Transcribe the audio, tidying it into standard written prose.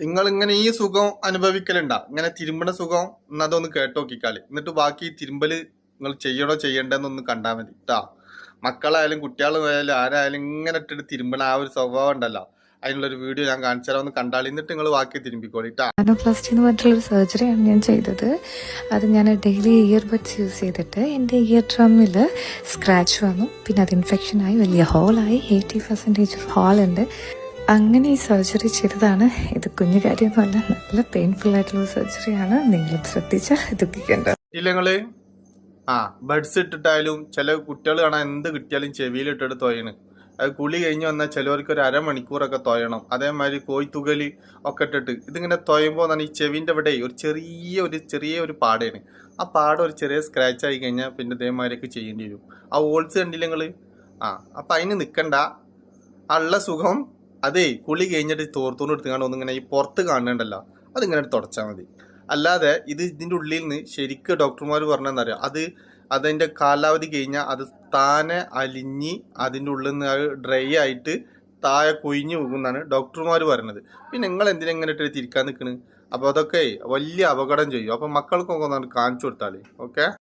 നിങ്ങൾ ഈ സുഖം അനുഭവിക്കലുണ്ടാ? ഇങ്ങനെ തിരുമ്പണ സുഖം എന്നതൊന്ന് കേട്ടോക്കിക്കാളി. എന്നിട്ട് ബാക്കി തിരുമ്പല് നിങ്ങൾ ചെയ്യണോ ചെയ്യണ്ടെന്നൊന്ന് കണ്ടാൽ മതി കേട്ടാ. മക്കളായാലും കുട്ടികളായാലും ആരായാലും ഇങ്ങനെ ഇട്ടിട്ട് തിരുമ്പണ ആ ഒരു സ്വഭാവം ഉണ്ടല്ലോ, അതിനുള്ളൊരു വീഡിയോ ഞാൻ കാണിച്ചു തരാം, ഒന്ന് കണ്ടാളി. എന്നിട്ട് നിങ്ങൾ ബാക്കി തിരുമ്പിക്കോളി ട്ടാ. നാനോപ്ലാസ്റ്റി എന്ന് പറഞ്ഞിട്ടുള്ളൊരു സർജറിയാണ് ഞാൻ ചെയ്തത്. അത് ഞാൻ ഡെയിലി ഇയർബഡ്സ് യൂസ് ചെയ്തിട്ട് എൻ്റെ ഇയർ ഡ്രമ്മിൽ സ്ക്രാച്ച് വന്നു. പിന്നെ അത് ഇൻഫെക്ഷനായി വലിയ ഹോളായി. 80% ഹോളുണ്ട്. അങ്ങനെ ഈ സർജറി ചെയ്തതാണ്. ഇത് കുഞ്ഞു കാര്യമൊന്നുമല്ല, നല്ല പെയിൻഫുൾ ആയിട്ടുള്ള സർജറിയാണ്. നിങ്ങളും ശ്രദ്ധിച്ചാൽ ദുഃഖിക്കേണ്ട. ഇല്ലങ്ങള് ബഡ്സ് ഇട്ടിട്ടായാലും ചില കുട്ടികൾ കാണാൻ എന്ത് കിട്ടിയാലും ചെവിയിലിട്ടിട്ട് തൊയണ്. അത് കുളി കഴിഞ്ഞ് വന്നാൽ ചിലവർക്ക് ഒരു അരമണിക്കൂറൊക്കെ തൊയണം. അതേമാതിരി കോയിത്തുകല് ഒക്കെ ഇട്ടിട്ട് ഇതിങ്ങനെ തൊയുമ്പോൾ തന്നെ ഈ ചെവിൻ്റെ ഇവിടെ ചെറിയ ഒരു പാടയാണ്. ആ പാടം ഒരു ചെറിയ സ്ക്രാച്ച് ആയി കഴിഞ്ഞാൽ പിന്നെ ഇതേമാതിരിയൊക്കെ ചെയ്യേണ്ടി വരും. ആ ഓൾസ് കണ്ടില്ല നിങ്ങള്? അപ്പം അതിന് നിൽക്കണ്ട. ഉള്ള സുഖം അതേ കുളി കഴിഞ്ഞിട്ട് തോർത്തോണ്ട് എടുത്തുകൊണ്ട് ഒന്നിങ്ങനെ ഈ പുറത്ത് കാണുന്നുണ്ടല്ലോ, അതിങ്ങനെ തുടച്ചാൽ മതി. അല്ലാതെ ഇതിൻ്റെ ഉള്ളിൽ നിന്ന് ശരിക്കും ഡോക്ടർമാർ പറഞ്ഞെന്നറിയാം, അതിൻ്റെ കാലാവധി കഴിഞ്ഞാൽ അത് താനെ അലിഞ്ഞ് അതിൻ്റെ ഉള്ളിൽ നിന്ന് അത് ഡ്രൈ ആയിട്ട് താഴെ കൊഴിഞ്ഞു പോകുമെന്നാണ് ഡോക്ടർമാർ പറയുന്നത്. പിന്നെ നിങ്ങൾ എന്തിനാ ഇങ്ങനെ ഇട്ട് തിരിക്കാൻ നിൽക്കണ്? അപ്പോൾ അതൊക്കെ വലിയ അപകടം ചെയ്യും. അപ്പോൾ മക്കൾക്കൊക്കെ ഒന്ന് കാണിച്ചു കൊടുത്താൽ ഓക്കെ.